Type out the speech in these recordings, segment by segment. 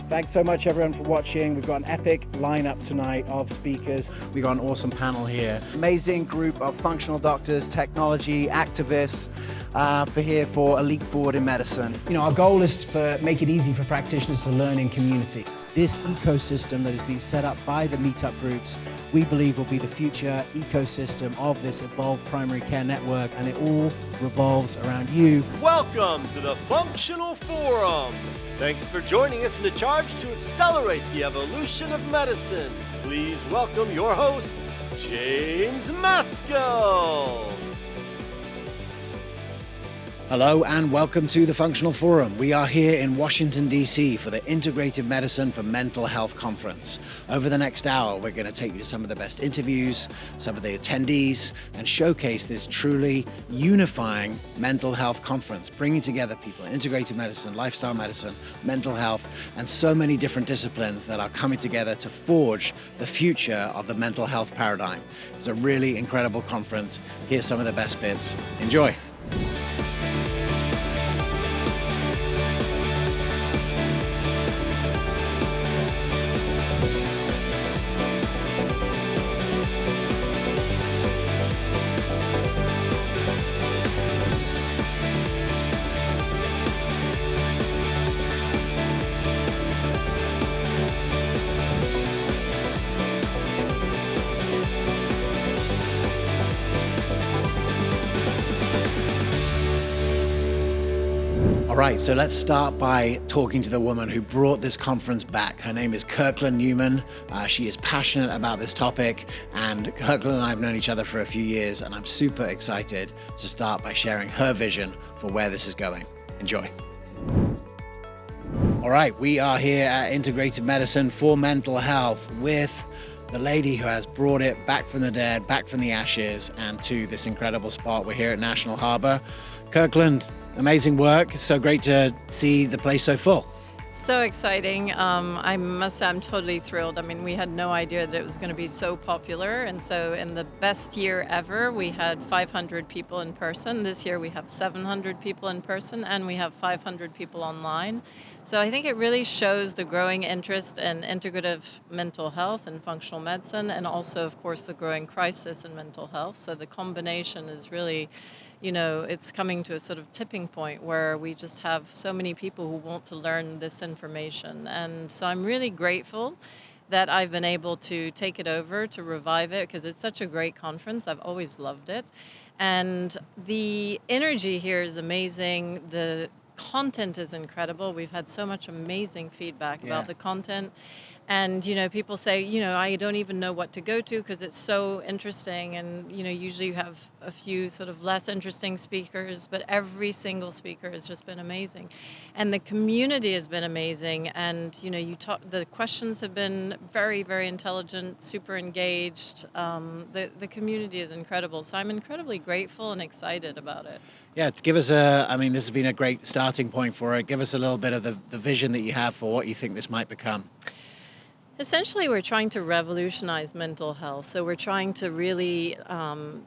Thanks so much, everyone, for watching. We've got an epic lineup tonight of speakers. We've got an awesome panel here. Amazing group of functional doctors, technology, activists, for a leap forward in medicine. You know, our goal is to make it easy for practitioners to learn in community. This ecosystem that is being set up by the meetup groups, we believe will be the future ecosystem of this evolved primary care network, and it all revolves around you. Welcome to the Functional Forum. Thanks for joining us in the charge to accelerate the evolution of medicine. Please welcome your host, James Maskell. Hello and welcome to the Functional Forum. We are here in Washington, D.C. for the Integrative Medicine for Mental Health Conference. Over the next hour, we're going to take you to some of the best interviews, some of the attendees, and showcase this truly unifying mental health conference, bringing together people in integrative medicine, lifestyle medicine, mental health, and so many different disciplines that are coming together to forge the future of the mental health paradigm. It's a really incredible conference. Here's some of the best bits. Enjoy. All right, so let's start by talking to the woman who brought this conference back. Her name is Kirkland Newman. She is passionate about this topic, and Kirkland and I have known each other for a few years, and I'm super excited to start by sharing her vision for where this is going. Enjoy. All right, we are here at Integrative Medicine for Mental Health with the lady who has brought it back from the dead, back from the ashes, and to this incredible spot. We're here at National Harbor. Kirkland, amazing work. It's so great to see the place so full. So exciting. I must say I'm totally thrilled. I mean, we had no idea that it was going to be so popular. And so in the best year ever, we had 500 people in person. This year we have 700 people in person and we have 500 people online. So I think it really shows the growing interest in integrative mental health and functional medicine, and also, of course, the growing crisis in mental health. So the combination is really, you know, it's coming to a sort of tipping point where we just have so many people who want to learn this information. And so I'm really grateful that I've been able to take it over, to revive it, because it's such a great conference. I've always loved it. And the energy here is amazing. The content is incredible. We've had so much amazing feedback about the content. And, you know, people say, you know, I don't even know what to go to because it's so interesting. And, you know, usually you have a few sort of less interesting speakers, but every single speaker has just been amazing. And the community has been amazing. And, you know, the questions have been very, very intelligent, super engaged. The community is incredible. So I'm incredibly grateful and excited about it. Yeah, give us I mean, this has been a great starting point for it. Give us a little bit of the vision that you have for what you think this might become. Essentially, we're trying to revolutionize mental health. So we're trying to really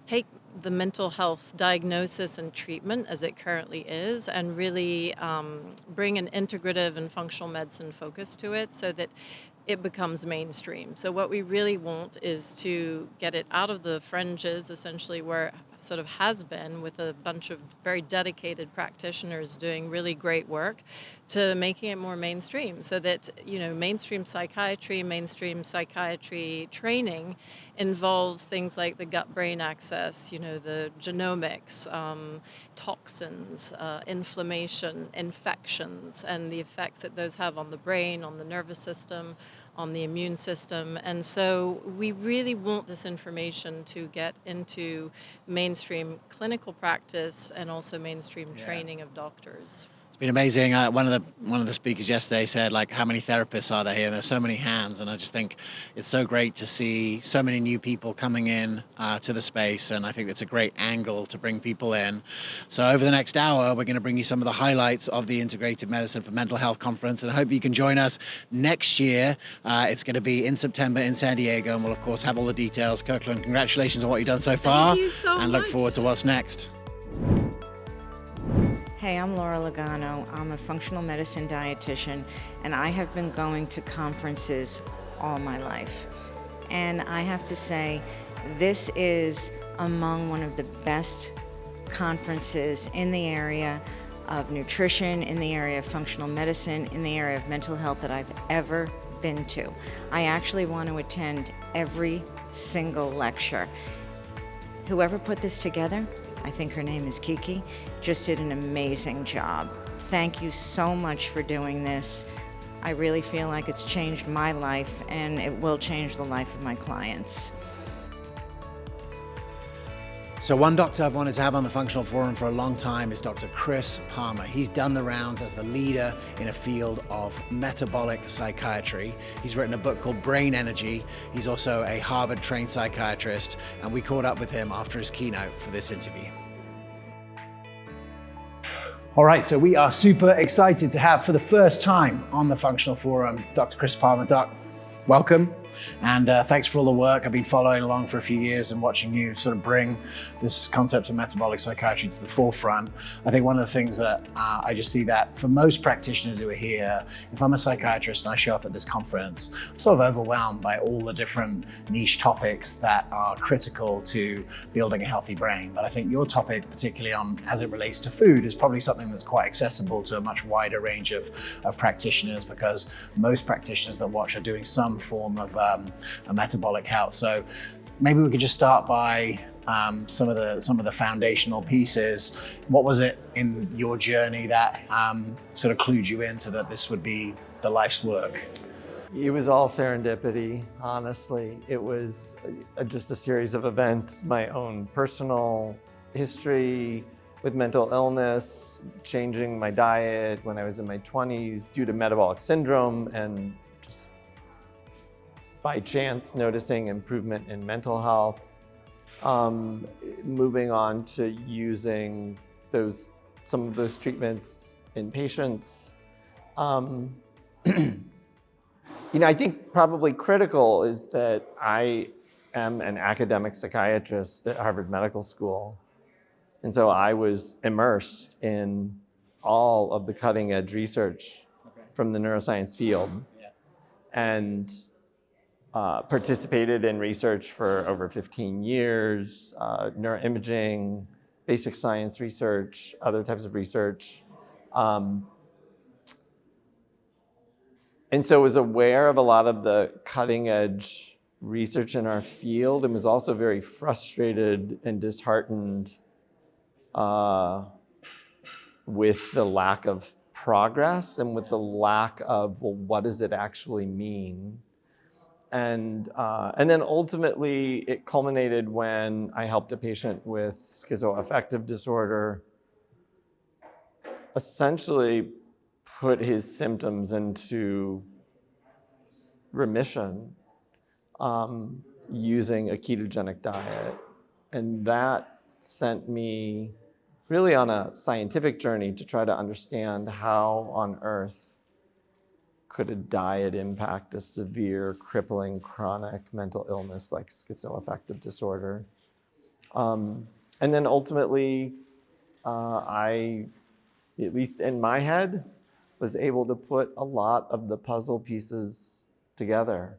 take the mental health diagnosis and treatment as it currently is and really bring an integrative and functional medicine focus to it so that it becomes mainstream. So what we really want is to get it out of the fringes, essentially where it sort of has been, with a bunch of very dedicated practitioners doing really great work, to making it more mainstream so that, you know, mainstream psychiatry training involves things like the gut-brain axis, you know, the genomics, toxins, inflammation, infections, and the effects that those have on the brain, on the nervous system, on the immune system. And so we really want this information to get into mainstream clinical practice and also mainstream training of doctors. It's been amazing. One of the speakers yesterday said, like, how many therapists are there here? There's so many hands, and I just think it's so great to see so many new people coming in to the space, and I think that's a great angle to bring people in. So over the next hour, we're going to bring you some of the highlights of the Integrative Medicine for Mental Health Conference, and I hope you can join us next year. It's going to be in September in San Diego, and we'll, of course, have all the details. Kirkland, congratulations on what you've done so far, Thank you so and much. look forward to what's next. Hey, I'm Laura Logano. I'm a functional medicine dietitian, and I have been going to conferences all my life. And I have to say, this is among one of the best conferences in the area of nutrition, in the area of functional medicine, in the area of mental health that I've ever been to. I actually want to attend every single lecture. Whoever put this together, I think her name is Kiki, just did an amazing job. Thank you so much for doing this. I really feel like it's changed my life, and it will change the life of my clients. So one doctor I've wanted to have on the Functional Forum for a long time is Dr. Chris Palmer. He's done the rounds as the leader in a field of metabolic psychiatry. He's written a book called Brain Energy. He's also a Harvard-trained psychiatrist, and we caught up with him after his keynote for this interview. All right, so we are super excited to have, for the first time on the Functional Forum, Dr. Chris Palmer. Doc, welcome. And thanks for all the work. I've been following along for a few years and watching you sort of bring this concept of metabolic psychiatry to the forefront. I think one of the things that I just see that for most practitioners who are here, if I'm a psychiatrist and I show up at this conference, I'm sort of overwhelmed by all the different niche topics that are critical to building a healthy brain. But I think your topic, particularly on as it relates to food, is probably something that's quite accessible to a much wider range of practitioners, because most practitioners that watch are doing some form of a metabolic health. So maybe we could just start by some of the foundational pieces. What was it in your journey that sort of clued you into that this would be the life's work? It was all serendipity, honestly. It was just a series of events, my own personal history with mental illness, changing my diet when I was in my 20s due to metabolic syndrome, and just by chance noticing improvement in mental health, moving on to using some of those treatments in patients. I think probably critical is that I am an academic psychiatrist at Harvard Medical School. And so I was immersed in all of the cutting edge research from the neuroscience field. And participated in research for over 15 years, neuroimaging, basic science research, other types of research. And so was aware of a lot of the cutting edge research in our field, and was also very frustrated and disheartened with the lack of progress and with the lack of, well, what does it actually mean? And then ultimately it culminated when I helped a patient with schizoaffective disorder essentially put his symptoms into remission using a ketogenic diet. And that sent me really on a scientific journey to try to understand how on earth could a diet impact a severe, crippling, chronic mental illness like schizoaffective disorder. And then ultimately, I, at least in my head, was able to put a lot of the puzzle pieces together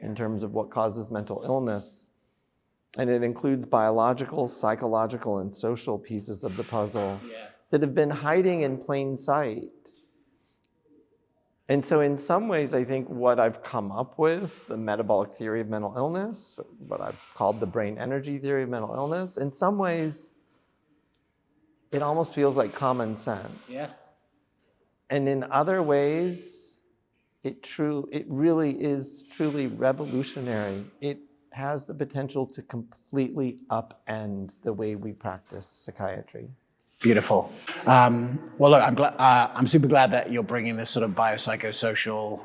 in terms of what causes mental illness. And it includes biological, psychological, and social pieces of the puzzle that have been hiding in plain sight. And so in some ways, I think what I've come up with, the metabolic theory of mental illness, what I've called the brain energy theory of mental illness, in some ways, it almost feels like common sense. Yeah. And in other ways, it really is truly revolutionary. It has the potential to completely upend the way we practice psychiatry. Beautiful. Well, look, I'm super glad that you're bringing this sort of biopsychosocial,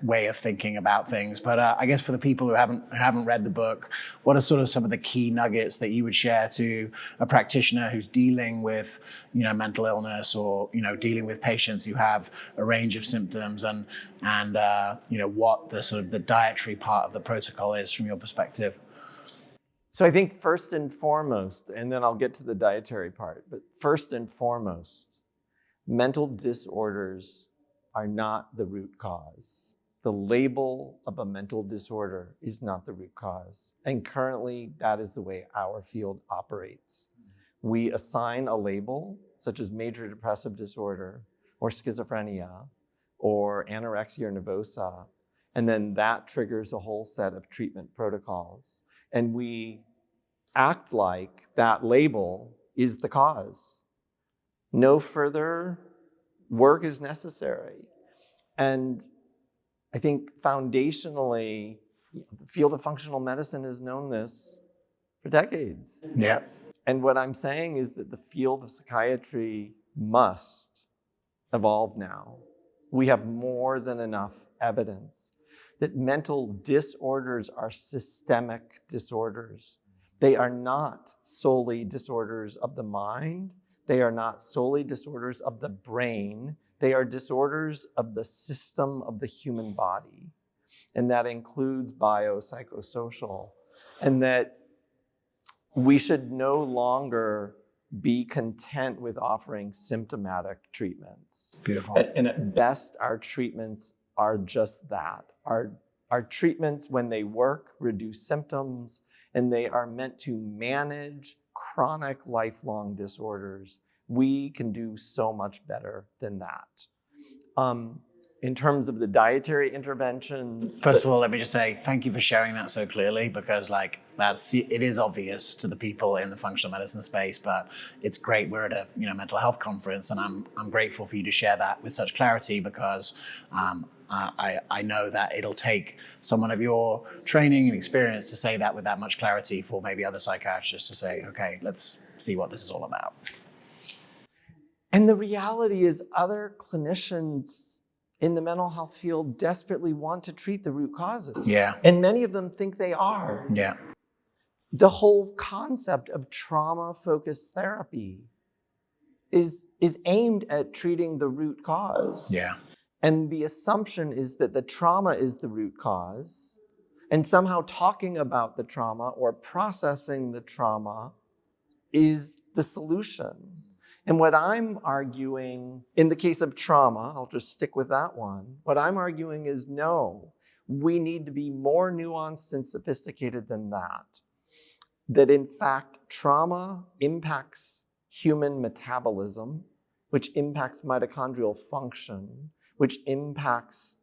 way of thinking about things. But I guess for the people who haven't read the book, what are sort of some of the key nuggets that you would share to a practitioner who's dealing with, mental illness, or dealing with patients who have a range of symptoms, and what the sort of the dietary part of the protocol is from your perspective? So I think first and foremost, and then I'll get to the dietary part, but first and foremost, mental disorders are not the root cause. The label of a mental disorder is not the root cause. And currently, that is the way our field operates. We assign a label, such as major depressive disorder, or schizophrenia, or anorexia nervosa, and then that triggers a whole set of treatment protocols. And we act like that label is the cause. No further work is necessary. And I think foundationally, the field of functional medicine has known this for decades. Yeah. And what I'm saying is that the field of psychiatry must evolve now. We have more than enough evidence that mental disorders are systemic disorders. They are not solely disorders of the mind. They are not solely disorders of the brain. They are disorders of the system of the human body. And that includes biopsychosocial. And that we should no longer be content with offering symptomatic treatments. Beautiful. And at best, our treatments are just that. Our treatments, when they work, reduce symptoms, and they are meant to manage chronic lifelong disorders. We can do so much better than that. In terms of the dietary interventions. First of all, let me just say thank you for sharing that so clearly, because it is obvious to the people in the functional medicine space, but it's great. We're at a mental health conference, and I'm grateful for you to share that with such clarity, because I know that it'll take someone of your training and experience to say that with that much clarity for maybe other psychiatrists to say, okay, let's see what this is all about. And the reality is other clinicians in the mental health field desperately want to treat the root causes. Yeah. And many of them think they are. Yeah. The whole concept of trauma-focused therapy is aimed at treating the root cause. Yeah. And the assumption is that the trauma is the root cause, and somehow talking about the trauma or processing the trauma is the solution. And what I'm arguing, in the case of trauma, I'll just stick with that one, what I'm arguing is no, we need to be more nuanced and sophisticated than that. That in fact, trauma impacts human metabolism, which impacts mitochondrial function, which impacts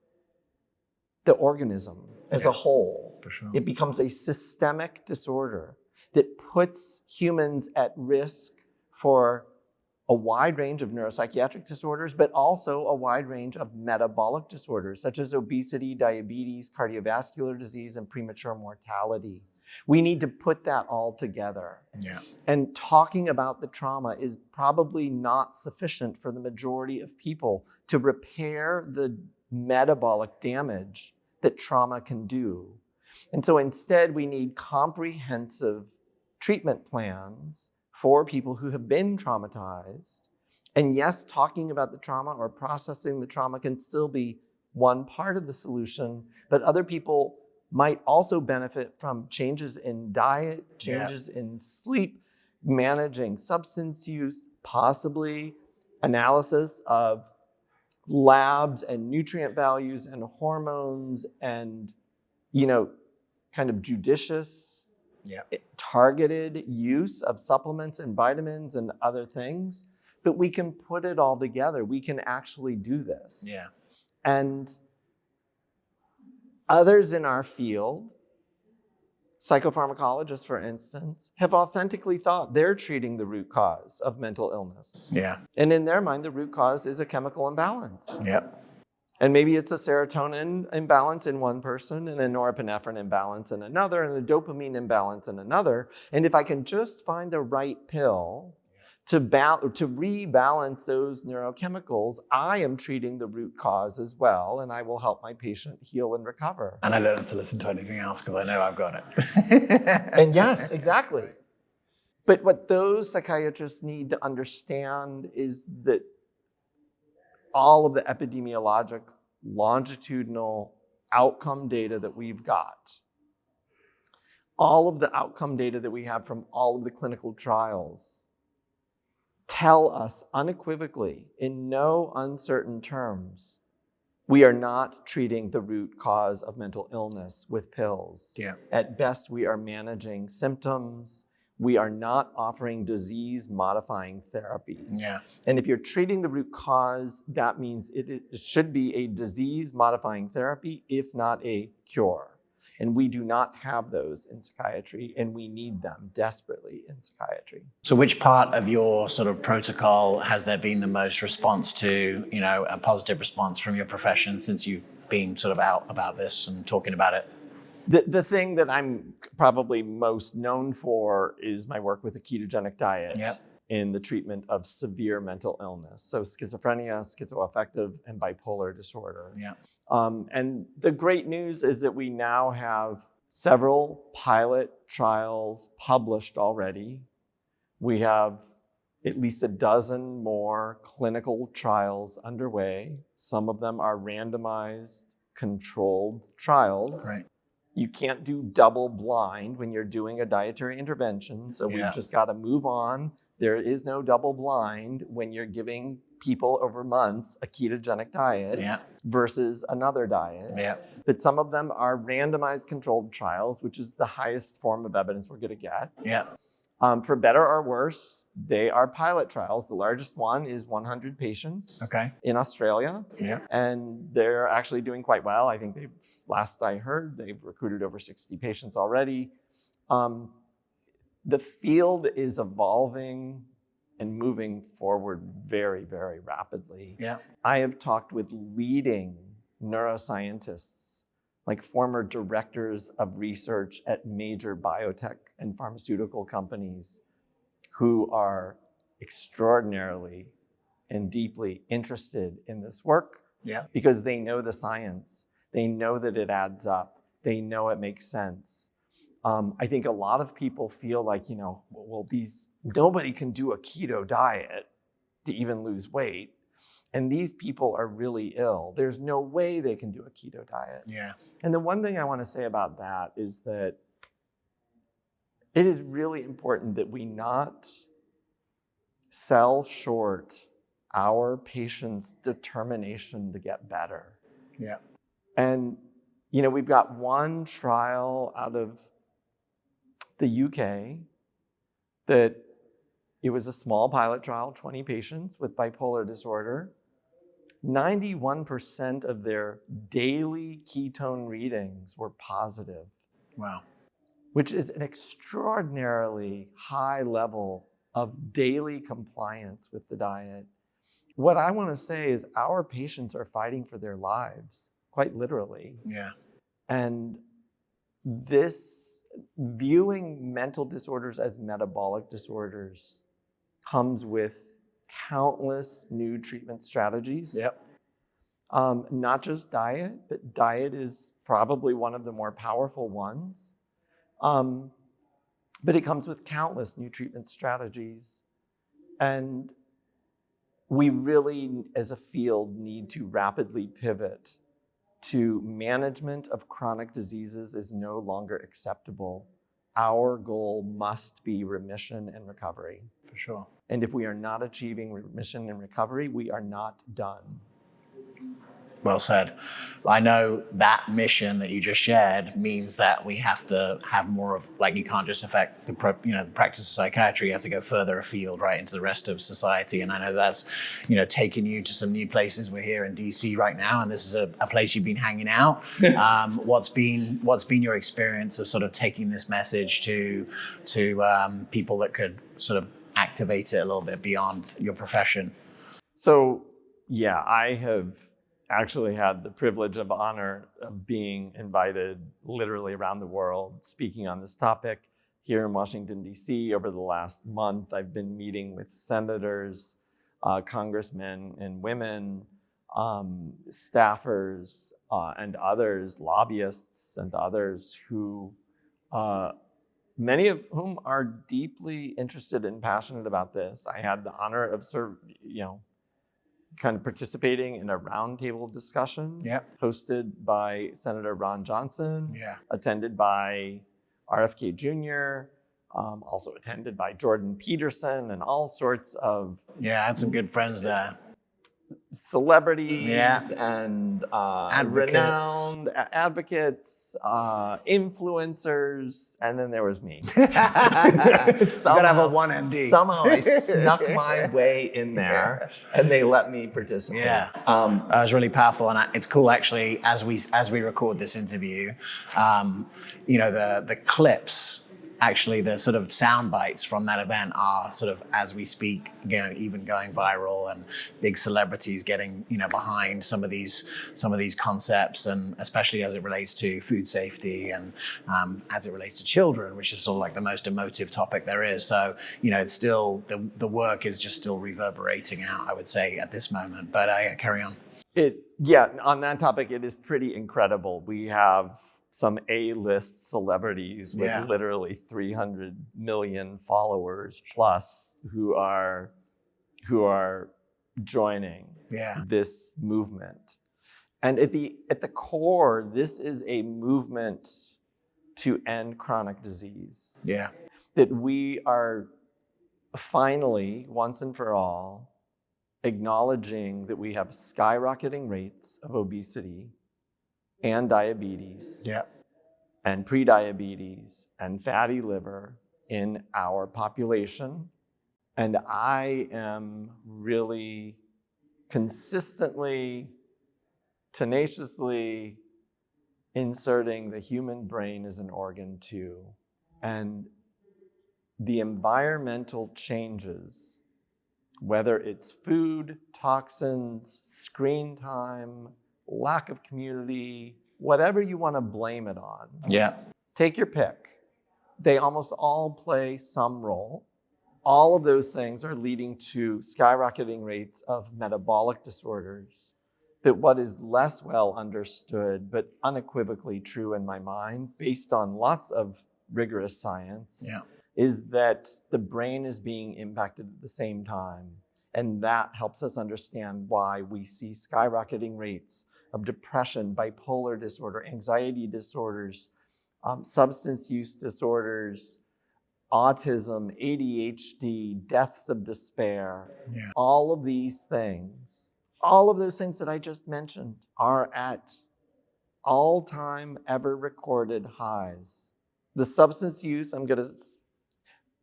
the organism as a whole. For sure. It becomes a systemic disorder that puts humans at risk for a wide range of neuropsychiatric disorders, but also a wide range of metabolic disorders, such as obesity, diabetes, cardiovascular disease, and premature mortality. We need to put that all together. Yeah. And talking about the trauma is probably not sufficient for the majority of people to repair the metabolic damage that trauma can do. And so instead, we need comprehensive treatment plans for people who have been traumatized. And yes, talking about the trauma or processing the trauma can still be one part of the solution, but other people might also benefit from changes in diet, changes in sleep, managing substance use, possibly analysis of labs and nutrient values and hormones and, kind of judicious, targeted use of supplements and vitamins and other things. But we can put it all together. We can actually do this. Yeah. And others in our field, psychopharmacologists, for instance, have authentically thought they're treating the root cause of mental illness. Yeah. And in their mind, the root cause is a chemical imbalance. Yeah. And maybe it's a serotonin imbalance in one person and a norepinephrine imbalance in another and a dopamine imbalance in another. And if I can just find the right pill to rebalance those neurochemicals, I am treating the root cause as well, and I will help my patient heal and recover. And I don't have to listen to anything else because I know I've got it. And yes, exactly. But what those psychiatrists need to understand is that all of the epidemiologic, longitudinal outcome data that we've got, all of the outcome data that we have from all of the clinical trials, tell us unequivocally, in no uncertain terms, we are not treating the root cause of mental illness with pills. Yeah. At best, we are managing symptoms. We are not offering disease-modifying therapies. Yeah. And if you're treating the root cause, that means it should be a disease-modifying therapy, if not a cure. And we do not have those in psychiatry, and we need them desperately in psychiatry. So which part of your sort of protocol has there been the most response to, a positive response from your profession since you've been sort of out about this and talking about it? The thing that I'm probably most known for is my work with the ketogenic diet in the treatment of severe mental illness. So schizophrenia, schizoaffective, and bipolar disorder. Yeah. And the great news is that we now have several pilot trials published already. We have at least a dozen more clinical trials underway. Some of them are randomized, controlled trials. Right. You can't do double blind when you're doing a dietary intervention, so we've just got to move on. There is no double blind when you're giving people over months a ketogenic diet versus another diet. Yeah. But some of them are randomized controlled trials, which is the highest form of evidence we're going to get. Yeah. For better or worse, they are pilot trials. The largest one is 100 patients in Australia. Yeah. And they're actually doing quite well. I think last I heard, they've recruited over 60 patients already. The field is evolving and moving forward very, very rapidly. Yeah. I have talked with leading neuroscientists, like former directors of research at major biotech and pharmaceutical companies, who are extraordinarily and deeply interested in this work because they know the science. They know that it adds up. They know it makes sense. I think a lot of people feel like, nobody can do a keto diet to even lose weight. And these people are really ill. There's no way they can do a keto diet. Yeah. And the one thing I want to say about that is that it is really important that we not sell short our patients' determination to get better. Yeah. And, we've got one trial out of the UK that it was a small pilot trial, 20 patients with bipolar disorder. 91% of their daily ketone readings were positive. Wow. Which is an extraordinarily high level of daily compliance with the diet. What I want to say is our patients are fighting for their lives, quite literally. Yeah. And this viewing mental disorders as metabolic disorders comes with countless new treatment strategies. Yep. Not just diet, but diet is probably one of the more powerful ones. But it comes with countless new treatment strategies. And we really, as a field, need to rapidly pivot to management of chronic diseases is no longer acceptable. Our goal must be remission and recovery. For sure. And if we are not achieving remission and recovery, we are not done. Well said. I know that mission that you just shared means that we have to have more of, you can't just affect the practice of psychiatry. You have to go further afield, right, into the rest of society. And I know that's, taken you to some new places. We're here in DC right now, and this is a place you've been hanging out. What's been your experience of sort of taking this message to people that could sort of activate it a little bit beyond your profession? So, I have actually had the privilege of honor of being invited literally around the world speaking on this topic. Here in Washington, D.C., over the last month, I've been meeting with senators, congressmen and women, staffers, and others, lobbyists and others who, many of whom are deeply interested and passionate about this. I had the honor of kind of participating in a roundtable discussion hosted by Senator Ron Johnson, attended by RFK Jr., also attended by Jordan Peterson and all sorts of Yeah, I had some good friends there. celebrities and Advocates. renowned advocates, influencers, and then there was me. You gotta have a 1MD. Somehow I snuck my way in there, and they let me participate. Yeah, that was really powerful, and it's cool actually. As we record this interview, the clips. Actually, the sort of sound bites from that event are sort of, as we speak, even going viral, and big celebrities getting, behind some of these concepts, and especially as it relates to food safety and as it relates to children, which is sort of like the most emotive topic there is. So, it's still, the work is just still reverberating out, I would say, at this moment. But carry on. On that topic, it is pretty incredible. We have some A-list celebrities with literally 300 million followers plus who are joining this movement. And at the core, this is a movement to end chronic disease. Yeah. That we are finally, once and for all, acknowledging that we have skyrocketing rates of obesity and diabetes, and prediabetes, and fatty liver in our population. And I am really consistently, tenaciously inserting the human brain as an organ too. And the environmental changes, whether it's food, toxins, screen time, lack of community, whatever you want to blame it on. Yeah. Take your pick. They almost all play some role. All of those things are leading to skyrocketing rates of metabolic disorders. But what is less well understood, but unequivocally true in my mind, based on lots of rigorous science, is that the brain is being impacted at the same time. And that helps us understand why we see skyrocketing rates of depression, bipolar disorder, anxiety disorders, substance use disorders, autism, ADHD, deaths of despair. All of these things, all of those things that I just mentioned are at all-time ever recorded highs. The substance use, I'm going to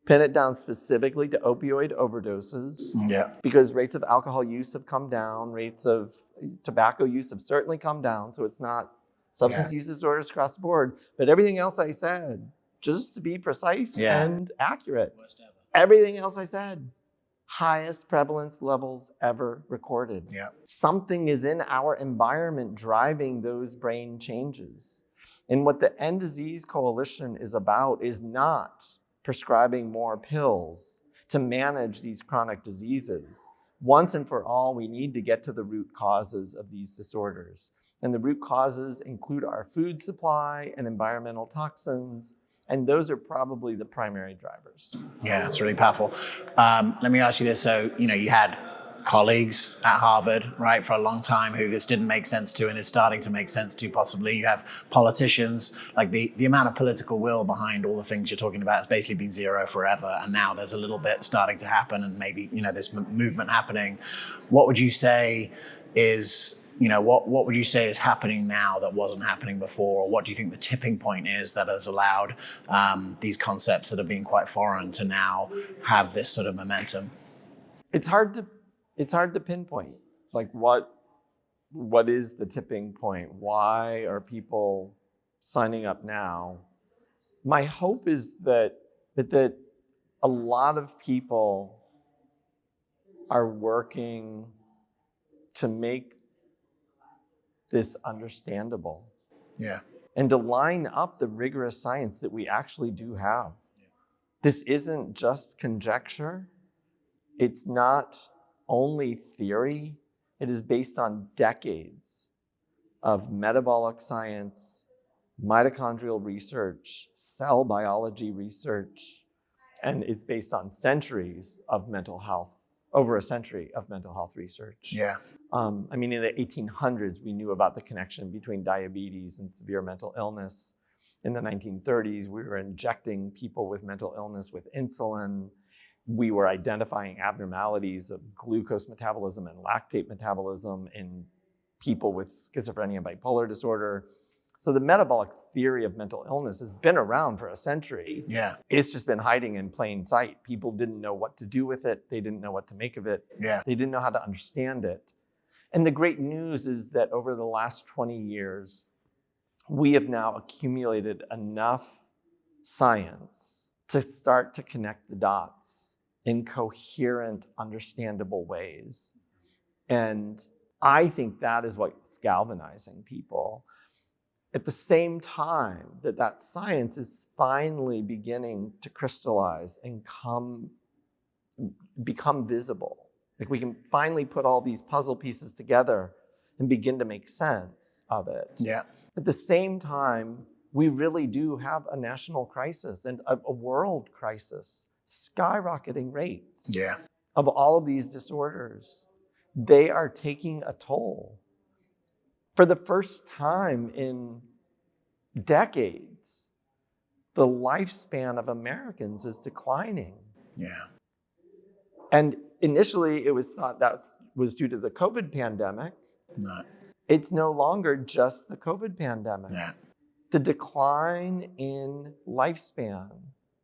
pin it down specifically to opioid overdoses, because rates of alcohol use have come down, rates of tobacco use have certainly come down, so it's not substance use disorders across the board, but everything else I said, just to be precise and accurate, everything else I said, highest prevalence levels ever recorded. Something is in our environment driving those brain changes. And what the End Disease Coalition is about is not prescribing more pills to manage these chronic diseases. Once and for all, we need to get to the root causes of these disorders. And the root causes include our food supply and environmental toxins, and those are probably the primary drivers. Yeah, it's really powerful. Let me ask you this. So, you had colleagues at Harvard, right, for a long time who this didn't make sense to and is starting to make sense to possibly. You have politicians, like the amount of political will behind all the things you're talking about has basically been zero forever. And now there's a little bit starting to happen and maybe, this movement happening. What would you say is, what would you say is happening now that wasn't happening before? Or what do you think the tipping point is that has allowed these concepts that have been quite foreign to now have this sort of momentum? It's hard to pinpoint, like what is the tipping point? Why are people signing up now? My hope is that a lot of people are working to make this understandable. And to line up the rigorous science that we actually do have. This isn't just conjecture. It's not only theory. It is based on decades of metabolic science, mitochondrial research, cell biology research, and it's based on centuries of mental health, over a century of mental health research. In the 1800s, we knew about the connection between diabetes and severe mental illness. In the 1930s, we were injecting people with mental illness with insulin. We were identifying abnormalities of glucose metabolism and lactate metabolism in people with schizophrenia and bipolar disorder. So the metabolic theory of mental illness has been around for a century. Yeah. It's just been hiding in plain sight. People didn't know what to do with it. They didn't know what to make of it. Yeah. They didn't know how to understand it. And the great news is that over the last 20 years, we have now accumulated enough science to start to connect the dots in coherent, understandable ways. And I think that is what's galvanizing people. At the same time that science is finally beginning to crystallize and become visible. Like we can finally put all these puzzle pieces together and begin to make sense of it. Yeah. At the same time, we really do have a national crisis and a world crisis, skyrocketing rates of all of these disorders. They are taking a toll. For the first time in decades, the lifespan of Americans is declining. Yeah. And initially, it was thought that was due to the COVID pandemic. No. It's no longer just the COVID pandemic. Yeah. The decline in lifespan,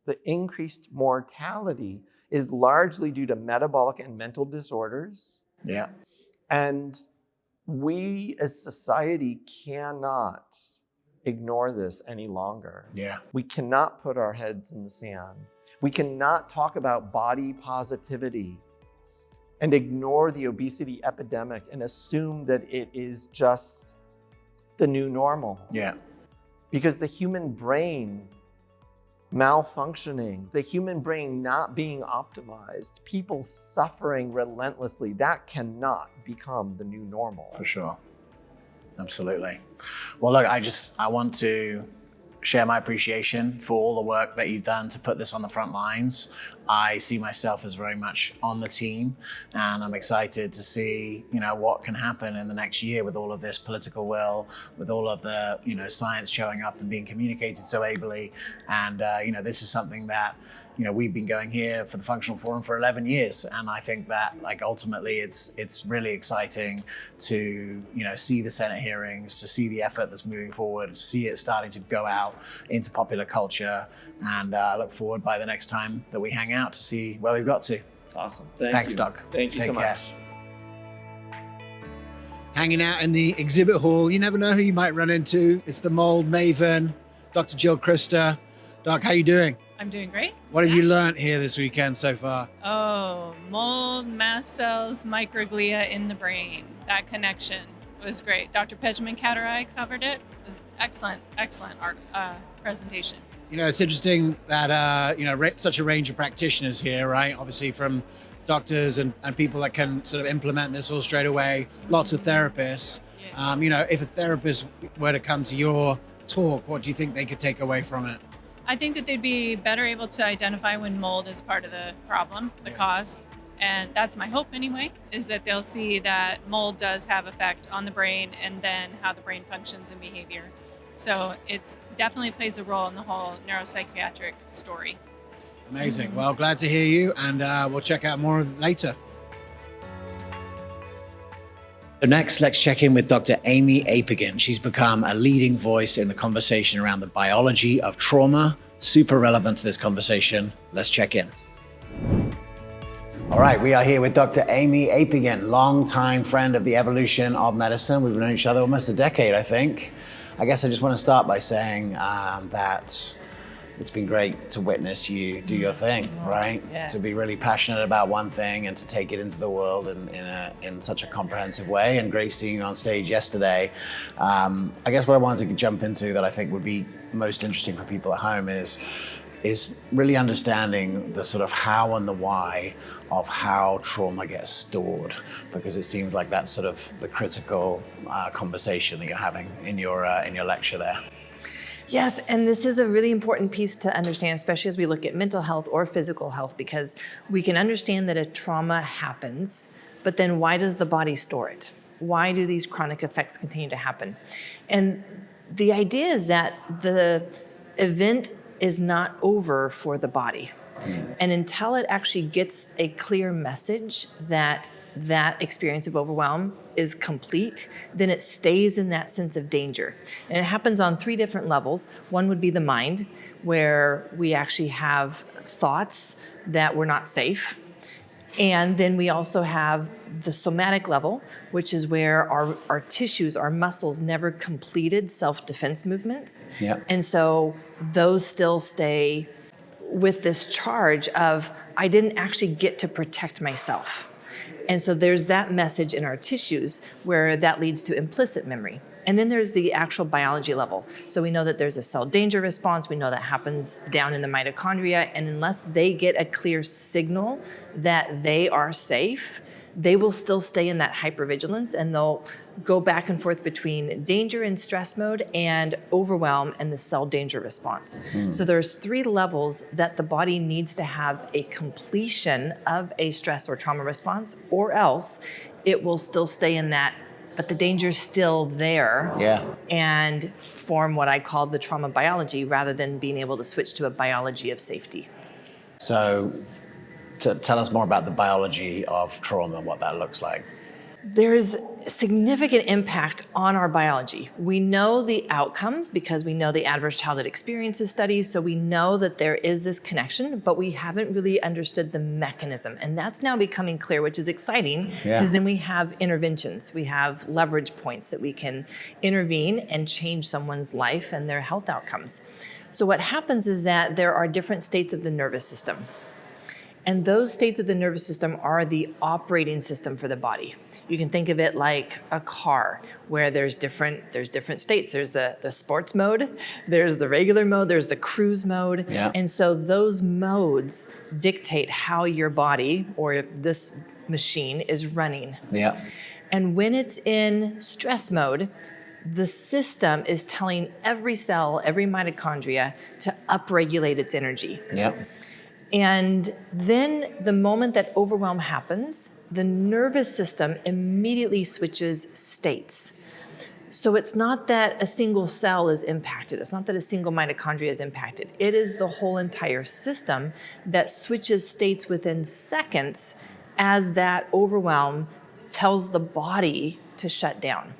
the increased mortality is largely due to metabolic and mental disorders. Yeah. And we as society cannot ignore this any longer. Yeah. We cannot put our heads in the sand. We cannot talk about body positivity and ignore the obesity epidemic and assume that it is just the new normal. Yeah. Because the human brain malfunctioning, the human brain not being optimized, people suffering relentlessly, that cannot become the new normal. For sure. Absolutely. Well, look, I want to share my appreciation for all the work that you've done to put this on the front lines. I see myself as very much on the team, and I'm excited to see, what can happen in the next year with all of this political will, with all of the, science showing up and being communicated so ably. And, this is something that, we've been going here for the Functional Forum for 11 years. And I think that ultimately it's really exciting to, see the Senate hearings, to see the effort that's moving forward, to see it starting to go out into popular culture. And I look forward by the next time that we hang out to see where we've got to. Awesome. Thanks, Doc. Thank you so much. Hanging out in the exhibit hall, you never know who you might run into. It's the mold maven, Dr. Jill Christa. Doc, how you doing? I'm doing great. What have you learned here this weekend so far? Oh, mold, mast cells, microglia in the brain. That connection was great. Dr. Pejman Katarai covered it. It was excellent art presentation. It's interesting that, such a range of practitioners here, right? Obviously from doctors and people that can sort of implement this all straight away. Lots of therapists. Yeah. If a therapist were to come to your talk, what do you think they could take away from it? I think that they'd be better able to identify when mold is part of the problem, the cause. And that's my hope anyway, is that they'll see that mold does have effect on the brain and then how the brain functions and behavior. So it definitely plays a role in the whole neuropsychiatric story. Amazing. Well, glad to hear you, and we'll check out more of it later. Next, let's check in with Dr. Aimie Apigian. She's become a leading voice in the conversation around the biology of trauma. Super relevant to this conversation. Let's check in. All right, we are here with Dr. Aimie Apigian, longtime friend of the evolution of medicine. We've known each other almost a decade, I think. I guess I just want to start by saying that it's been great to witness you do your thing, right? Yes. To be really passionate about one thing and to take it into the world in such a comprehensive way. And great seeing you on stage yesterday. I guess what I wanted to jump into that I think would be most interesting for people at home is really understanding the sort of how and the why of how trauma gets stored, because it seems like that's sort of the critical conversation that you're having in your lecture there. Yes, and this is a really important piece to understand, especially as we look at mental health or physical health, because we can understand that a trauma happens, but then why does the body store it? Why do these chronic effects continue to happen? And the idea is that the event is not over for the body. And until it actually gets a clear message that that experience of overwhelm is complete, then it stays in that sense of danger. And it happens on 3 different levels. One would be the mind, where we actually have thoughts that we're not safe. And then we also have the somatic level, which is where our tissues, our muscles never completed self-defense movements. Yep. And so those still stay with this charge of, I didn't actually get to protect myself. And so there's that message in our tissues where that leads to implicit memory. And then there's the actual biology level. So we know that there's a cell danger response. We know that happens down in the mitochondria. And unless they get a clear signal that they are safe, they will still stay in that hypervigilance, and they'll go back and forth between danger and stress mode and overwhelm and the cell danger response. So there's 3 levels that the body needs to have a completion of a stress or trauma response, or else it will still stay in that, but the danger's still there. Yeah. And form what I call the trauma biology, rather than being able to switch to a biology of safety. So tell us more about the biology of trauma and what that looks like. There's significant impact on our biology. We know the outcomes because we know the adverse childhood experiences studies, so we know that there is this connection, but we haven't really understood the mechanism. And that's now becoming clear, which is exciting, because then we have interventions. We have leverage points that we can intervene and change someone's life and their health outcomes. So what happens is that there are different states of the nervous system. And those states of the nervous system are the operating system for the body. You can think of it like a car, where there's different states. There's the sports mode, there's the regular mode, there's the cruise mode. Yeah. And so those modes dictate how your body or this machine is running. Yeah. And when it's in stress mode, the system is telling every cell, every mitochondria to upregulate its energy. Yeah. And then the moment that overwhelm happens, the nervous system immediately switches states. So it's not that a single cell is impacted. It's not that a single mitochondria is impacted. It is the whole entire system that switches states within seconds as that overwhelm tells the body to shut down.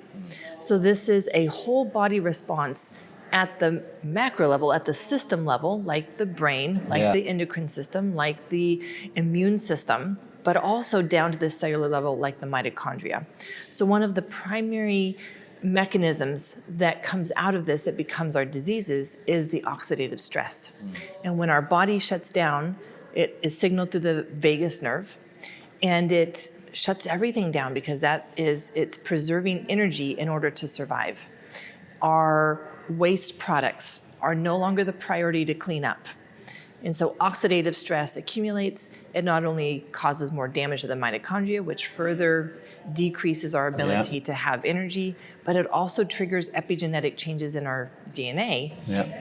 So this is a whole body response at the macro level, at the system level, like the brain, like the endocrine system, like the immune system, but also down to the cellular level, like the mitochondria. So one of the primary mechanisms that comes out of this that becomes our diseases is the oxidative stress. And when our body shuts down, it is signaled through the vagus nerve, and it shuts everything down because it's preserving energy in order to survive. Our waste products are no longer the priority to clean up. And so oxidative stress accumulates. It not only causes more damage to the mitochondria, which further decreases our ability to have energy, but it also triggers epigenetic changes in our DNA.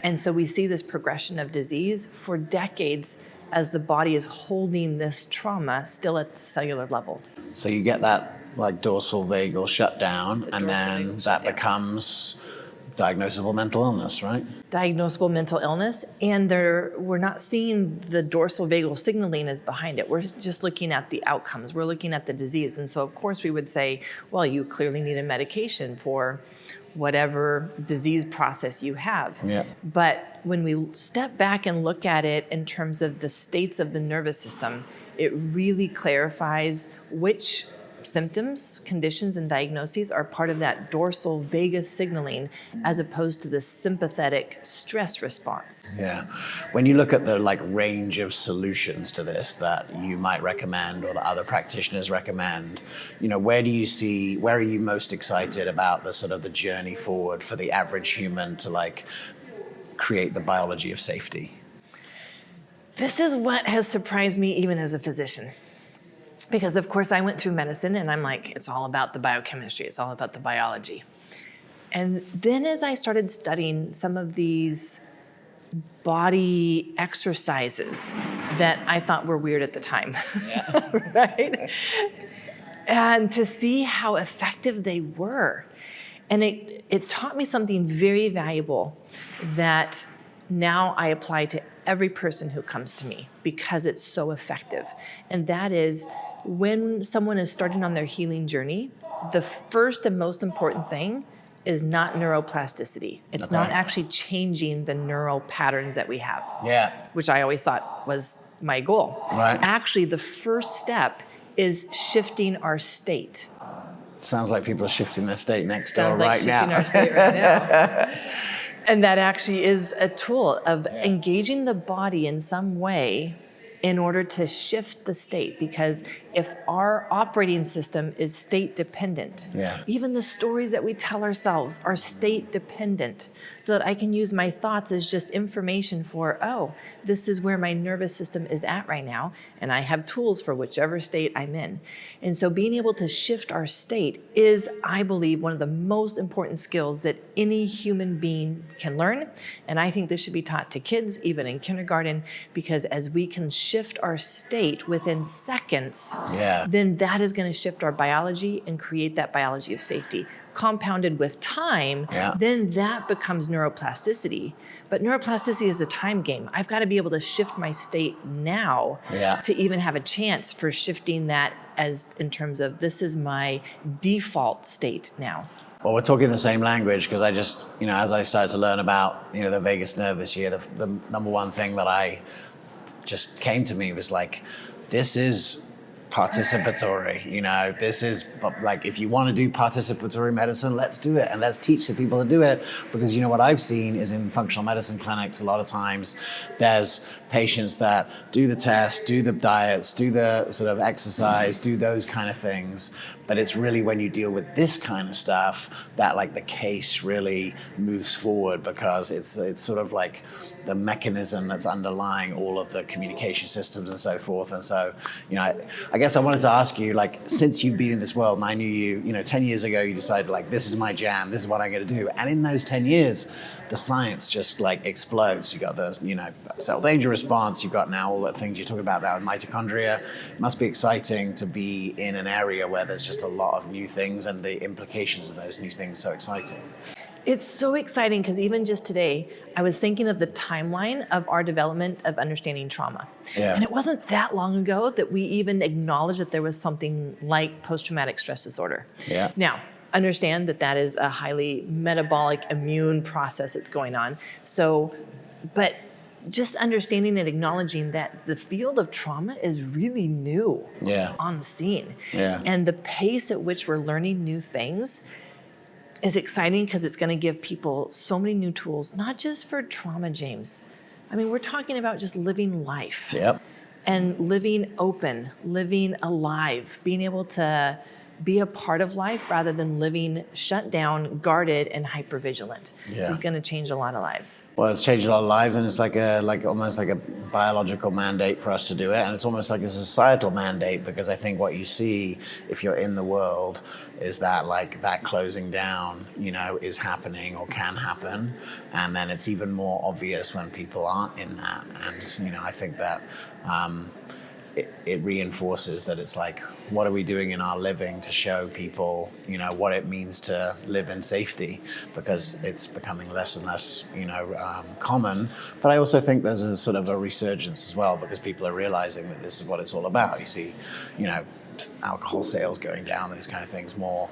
And so we see this progression of disease for decades as the body is holding this trauma still at the cellular level. So you get that like dorsal vagal shutdown, and then that becomes diagnosable mental illness, right? Diagnosable mental illness, and we're not seeing the dorsal vagal signaling as behind it. We're just looking at the outcomes. We're looking at the disease. And so of course we would say, well, you clearly need a medication for whatever disease process you have. But when we step back and look at it in terms of the states of the nervous system, it really clarifies which symptoms, conditions, and diagnoses are part of that dorsal vagus signaling as opposed to the sympathetic stress response. Yeah. When you look at the range of solutions to this that you might recommend or that other practitioners recommend, where are you most excited about the sort of the journey forward for the average human to create the biology of safety? This is what has surprised me even as a physician. Because of course I went through medicine and I'm like, it's all about the biochemistry, it's all about the biology. And then as I started studying some of these body exercises that I thought were weird at the time, right? And to see how effective they were. And it taught me something very valuable that now I apply to every person who comes to me because it's so effective. And that is, when someone is starting on their healing journey, the first and most important thing is not neuroplasticity. It's not actually changing the neural patterns that we have. Yeah. Which I always thought was my goal. Right. Actually, the first step is shifting our state. Sounds like people are shifting their state next door Sounds like right shifting now. our state right now. And that actually is a tool of engaging the body in some way in order to shift the state. Because if our operating system is state dependent, even the stories that we tell ourselves are state dependent, so that I can use my thoughts as just information for, oh, this is where my nervous system is at right now, and I have tools for whichever state I'm in. And so being able to shift our state is, I believe, one of the most important skills that any human being can learn. And I think this should be taught to kids, even in kindergarten, because as we can shift our state within seconds, then that is going to shift our biology and create that biology of safety. Compounded with time, then that becomes neuroplasticity. But neuroplasticity is a time game. I've got to be able to shift my state now to even have a chance for shifting that as in terms of this is my default state now. Well, we're talking the same language because I just, as I started to learn about, the vagus nerve this year, the number one thing that I just came to me was like, this is participatory, this is like, if you want to do participatory medicine, let's do it. And let's teach the people to do it. Because what I've seen is in functional medicine clinics, a lot of times there's patients that do the test, do the diets, do the sort of exercise, do those kind of things. But it's really when you deal with this kind of stuff that like the case really moves forward, because it's sort of like the mechanism that's underlying all of the communication systems and so forth. And so, I guess I wanted to ask you, like, since you've been in this world, and I knew you, 10 years ago, you decided like, this is my jam, this is what I'm going to do. And in those 10 years, the science just like explodes. You got the, cell danger response. You've got now all the things you talk about that with mitochondria. It must be exciting to be in an area where there's just a lot of new things, and the implications of those new things so exciting. It's so exciting because even just today, I was thinking of the timeline of our development of understanding trauma. And it wasn't that long ago that we even acknowledged that there was something like post-traumatic stress disorder. Now, understand that that is a highly metabolic immune process that's going on. So, but just understanding and acknowledging that the field of trauma is really new on the scene. And the pace at which we're learning new things is exciting because it's going to give people so many new tools, not just for trauma, James. I mean, we're talking about just living life and living open, living alive, being able to be a part of life rather than living shut down, guarded, and hypervigilant. This is going to change a lot of lives. Well, it's changed a lot of lives, and it's almost like a biological mandate for us to do it, and it's almost like a societal mandate, because I think what you see if you're in the world is that like that closing down, is happening or can happen, and then it's even more obvious when people aren't in that. And I think that it reinforces that it's like, what are we doing in our living to show people, what it means to live in safety, because it's becoming less and less, common. But I also think there's a sort of a resurgence as well, because people are realizing that this is what it's all about. You see, alcohol sales going down, those kind of things, more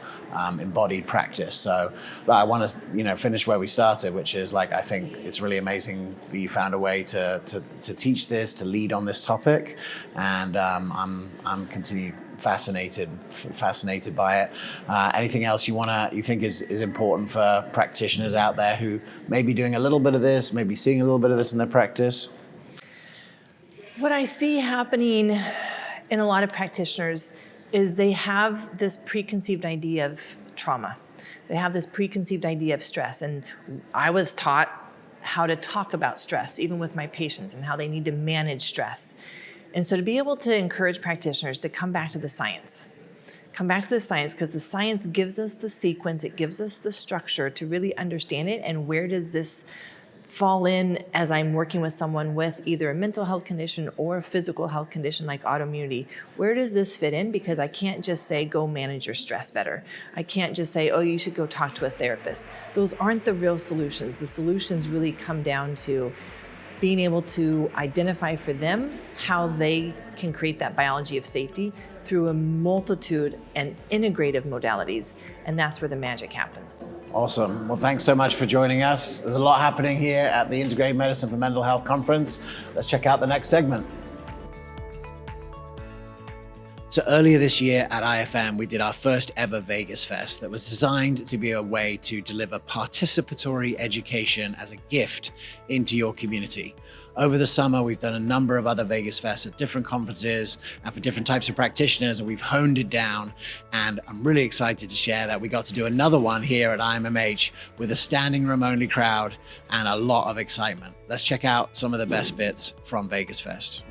embodied practice. So I want to, finish where we started, which is like, I think it's really amazing that you found a way to teach this, to lead on this topic, and I'm continued fascinated by it. Anything else you think is important for practitioners out there who may be doing a little bit of this, maybe seeing a little bit of this in their practice? What I see happening in a lot of practitioners is they have this preconceived idea of trauma. They have this preconceived idea of stress. And I was taught how to talk about stress, even with my patients, and how they need to manage stress. And so to be able to encourage practitioners to come back to the science, because the science gives us the sequence, it gives us the structure to really understand it, and where does this fall in as I'm working with someone with either a mental health condition or a physical health condition like autoimmunity. Where does this fit in? Because I can't just say, go manage your stress better. I can't just say, oh, you should go talk to a therapist. Those aren't the real solutions. The solutions really come down to being able to identify for them how they can create that biology of safety through a multitude and integrative modalities, and that's where the magic happens. Awesome. Well, thanks so much for joining us. There's a lot happening here at the Integrated Medicine for Mental Health Conference. Let's check out the next segment. So earlier this year at IFM, we did our first ever Vegas Fest that was designed to be a way to deliver participatory education as a gift into your community. Over the summer, we've done a number of other Vegas Fests at different conferences and for different types of practitioners, and we've honed it down. And I'm really excited to share that we got to do another one here at IMMH with a standing room only crowd and a lot of excitement. Let's check out some of the best bits from Vegas Fest.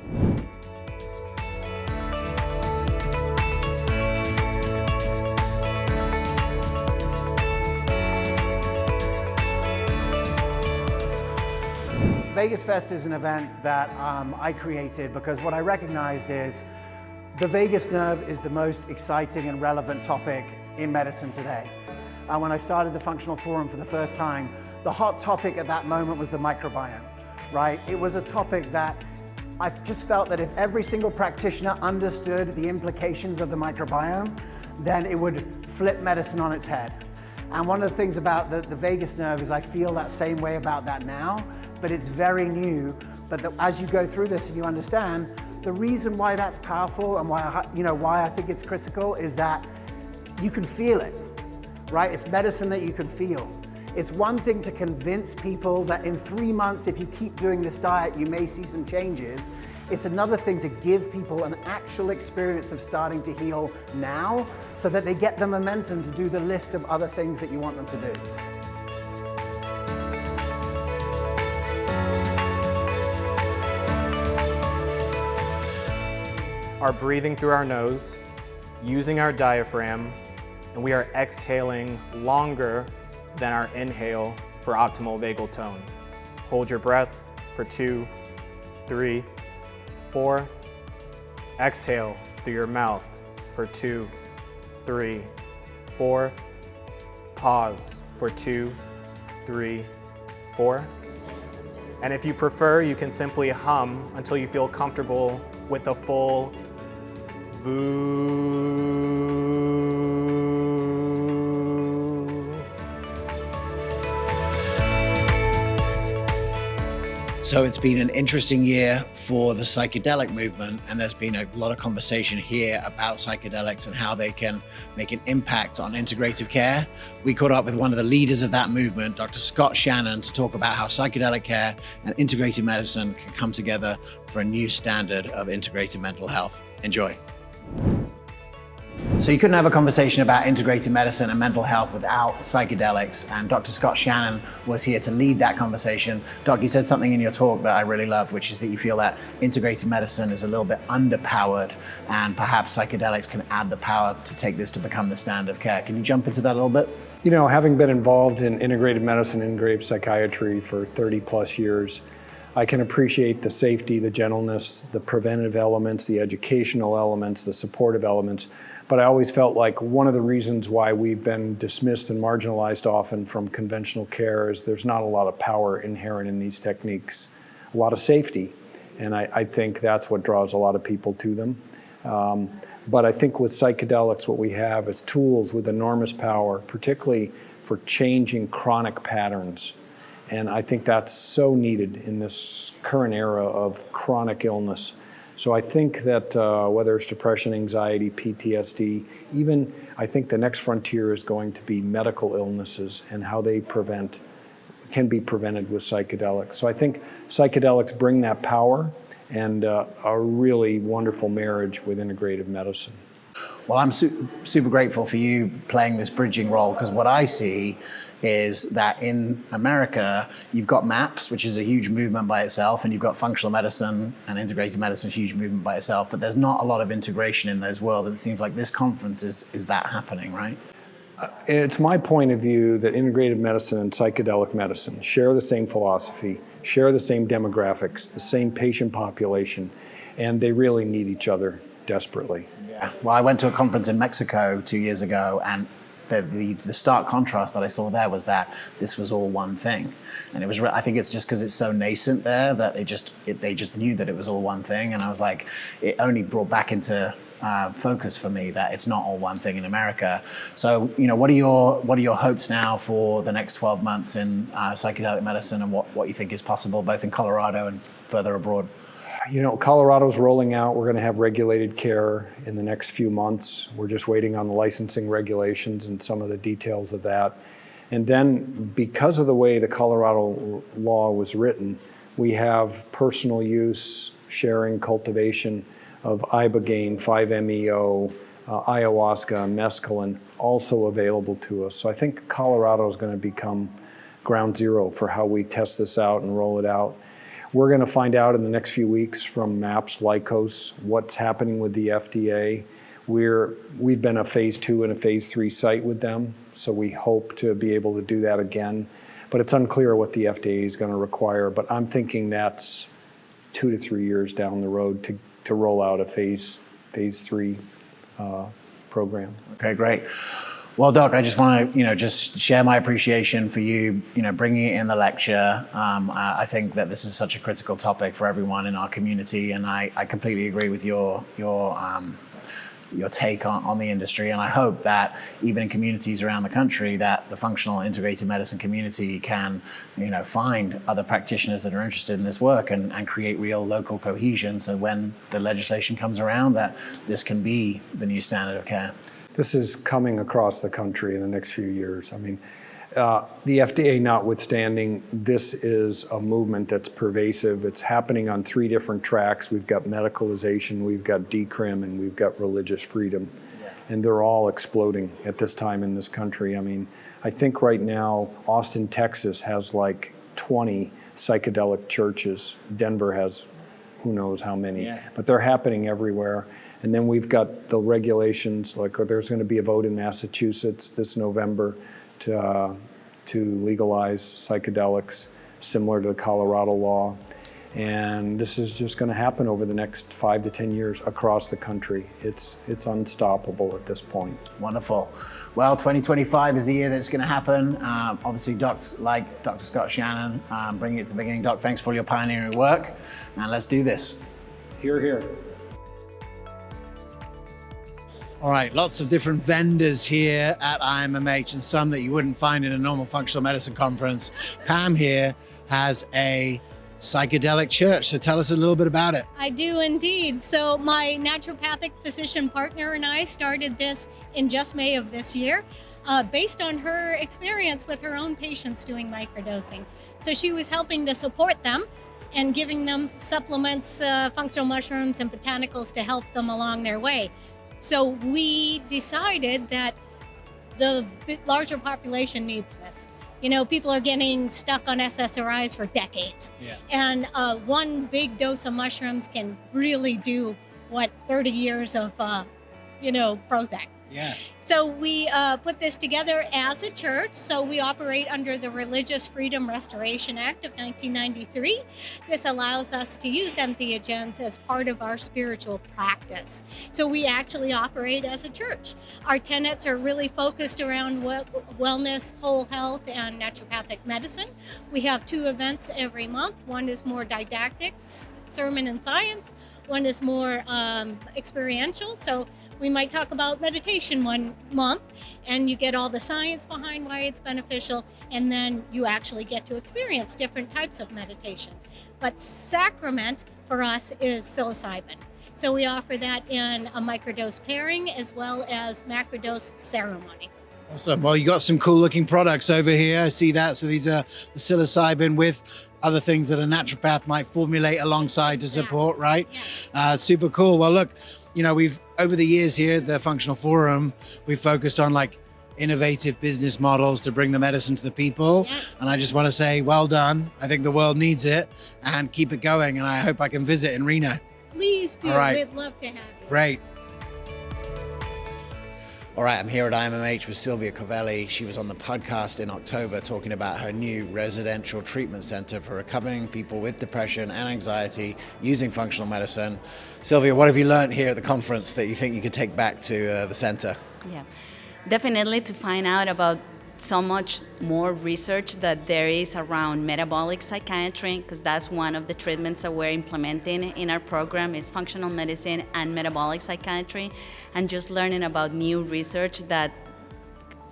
Vegas Fest is an event that I created because what I recognized is the vagus nerve is the most exciting and relevant topic in medicine today. When I started the Functional Forum for the first time, the hot topic at that moment was the microbiome, right? It was a topic that I just felt that if every single practitioner understood the implications of the microbiome, then it would flip medicine on its head. And one of the things about the vagus nerve is I feel that same way about that now, but it's very new. But as you go through this and you understand, the reason why that's powerful and why I think it's critical is that you can feel it, right? It's medicine that you can feel. It's one thing to convince people that in 3 months, if you keep doing this diet, you may see some changes. It's another thing to give people an actual experience of starting to heal now so that they get the momentum to do the list of other things that you want them to do. Are breathing through our nose, using our diaphragm, and we are exhaling longer than our inhale for optimal vagal tone. Hold your breath for 2, 3, 4. Exhale through your mouth for 2, 3, 4. Pause for 2, 3, 4. And if you prefer, you can simply hum until you feel comfortable with the full voo. So it's been an interesting year for the psychedelic movement, and there's been a lot of conversation here about psychedelics and how they can make an impact on integrative care. We caught up with one of the leaders of that movement, Dr. Scott Shannon, to talk about how psychedelic care and integrative medicine can come together for a new standard of integrative mental health. Enjoy. So you couldn't have a conversation about integrated medicine and mental health without psychedelics, and Dr. Scott Shannon was here to lead that conversation. Doc, you said something in your talk that I really love, which is that you feel that integrated medicine is a little bit underpowered, and perhaps psychedelics can add the power to take this to become the standard of care. Can you jump into that a little bit? You know, having been involved in integrated medicine, integrative psychiatry for 30 plus years, I can appreciate the safety, the gentleness, the preventative elements, the educational elements, the supportive elements. But I always felt like one of the reasons why we've been dismissed and marginalized often from conventional care is there's not a lot of power inherent in these techniques, a lot of safety. And I think that's what draws a lot of people to them. But I think with psychedelics, what we have is tools with enormous power, particularly for changing chronic patterns. And I think that's so needed in this current era of chronic illness. So I think that whether it's depression, anxiety, PTSD, even I think the next frontier is going to be medical illnesses and how they can be prevented with psychedelics. So I think psychedelics bring that power and a really wonderful marriage with integrative medicine. Well, I'm super grateful for you playing this bridging role, because what I see is that in America, you've got MAPS, which is a huge movement by itself, and you've got functional medicine and integrated medicine, a huge movement by itself, but there's not a lot of integration in those worlds. And it seems like this conference is that happening, right? It's my point of view that integrative medicine and psychedelic medicine share the same philosophy, share the same demographics, the same patient population, and they really need each other desperately. Yeah. Well, I went to a conference in Mexico 2 years ago, and the stark contrast that I saw there was that this was all one thing. And it was, I think it's just because it's so nascent there that they just knew that it was all one thing. And I was like, it only brought back into focus for me that it's not all one thing in America. So, what are your hopes now for the next 12 months in psychedelic medicine, and what you think is possible both in Colorado and further abroad? Colorado's rolling out. We're going to have regulated care in the next few months. We're just waiting on the licensing regulations and some of the details of that. And then because of the way the Colorado law was written, we have personal use, sharing, cultivation of ibogaine, 5-MeO, ayahuasca, mescaline, also available to us. So I think Colorado is going to become ground zero for how we test this out and roll it out. We're going to find out in the next few weeks from MAPS, Lycos, what's happening with the FDA. We've been a phase 2 and a phase 3 site with them, so we hope to be able to do that again. But it's unclear what the FDA is going to require, but I'm thinking that's 2 to 3 years down the road to roll out a phase 3 program. Okay, great. Well, Doc, I just want to, just share my appreciation for you, bringing it in the lecture. I think that this is such a critical topic for everyone in our community, and I completely agree with your take on the industry. And I hope that even in communities around the country, that the functional integrated medicine community can, find other practitioners that are interested in this work and create real local cohesion. So when the legislation comes around, that this can be the new standard of care. This is coming across the country in the next few years. I mean, the FDA notwithstanding, this is a movement that's pervasive. It's happening on 3 different tracks. We've got medicalization, we've got decrim, and we've got religious freedom. Yeah. And they're all exploding at this time in this country. I mean, I think right now, Austin, Texas has like 20 psychedelic churches. Denver has who knows how many, but they're happening everywhere. And then we've got the regulations, like there's going to be a vote in Massachusetts this November to legalize psychedelics, similar to the Colorado law. And this is just going to happen over the next 5 to 10 years across the country. It's unstoppable at this point. Wonderful. Well, 2025 is the year that it's going to happen. Obviously, docs like Dr. Scott Shannon, bringing it to the beginning. Doc, thanks for all your pioneering work. And let's do this. Hear, hear. All right, lots of different vendors here at IMMH, and some that you wouldn't find in a normal functional medicine conference. Pam here has a psychedelic church, so tell us a little bit about it. I do indeed. So my naturopathic physician partner and I started this in just May of this year, based on her experience with her own patients doing microdosing. So she was helping to support them and giving them supplements, functional mushrooms and botanicals to help them along their way. So we decided that the larger population needs this. You know, people are getting stuck on SSRIs for decades. Yeah. And one big dose of mushrooms can really do what 30 years of, Prozac. Yeah. So we put this together as a church. So we operate under the Religious Freedom Restoration Act of 1993. This allows us to use entheogens as part of our spiritual practice. So we actually operate as a church. Our tenets are really focused around wellness, whole health, and naturopathic medicine. We have 2 events every month. One is more didactic, sermon and science. One is more experiential. So we might talk about meditation one month, and you get all the science behind why it's beneficial, and then you actually get to experience different types of meditation. But sacrament for us is psilocybin. So we offer that in a microdose pairing as well as macrodose ceremony. Awesome. Well, you got some cool looking products over here. I see that. So these are the psilocybin with other things that a naturopath might formulate alongside to support, right? Yeah. Super cool. Well, look, we've, over the years here at the Functional Forum, we've focused on innovative business models to bring the medicine to the people. Yes. And I just want to say, well done. I think the world needs it, and keep it going. And I hope I can visit in Reno. Please do. All right. We'd love to have you. Great. All right, I'm here at IMMH with Sylvia Covelli. She was on the podcast in October talking about her new residential treatment center for recovering people with depression and anxiety using functional medicine. Sylvia, what have you learned here at the conference that you think you could take back to the center? Yeah, definitely to find out about so much more research that there is around metabolic psychiatry, because that's one of the treatments that we're implementing in our program is functional medicine and metabolic psychiatry, and just learning about new research that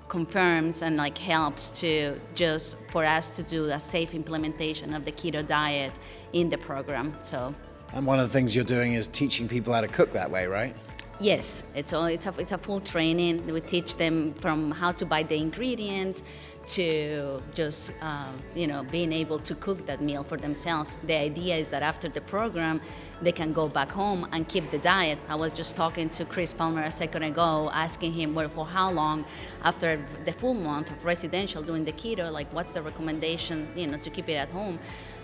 confirms and like helps to just for us to do a safe implementation of the keto diet in the program. So, and one of the things you're doing is teaching people how to cook that way, right? yes, it's a full training. We teach them from how to buy the ingredients to just being able to cook that meal for themselves. The idea is that after the program, they can go back home and keep the diet. I was just talking to Chris Palmer a second ago, asking him for how long after the full month of residential doing the keto, like what's the recommendation, to keep it at home.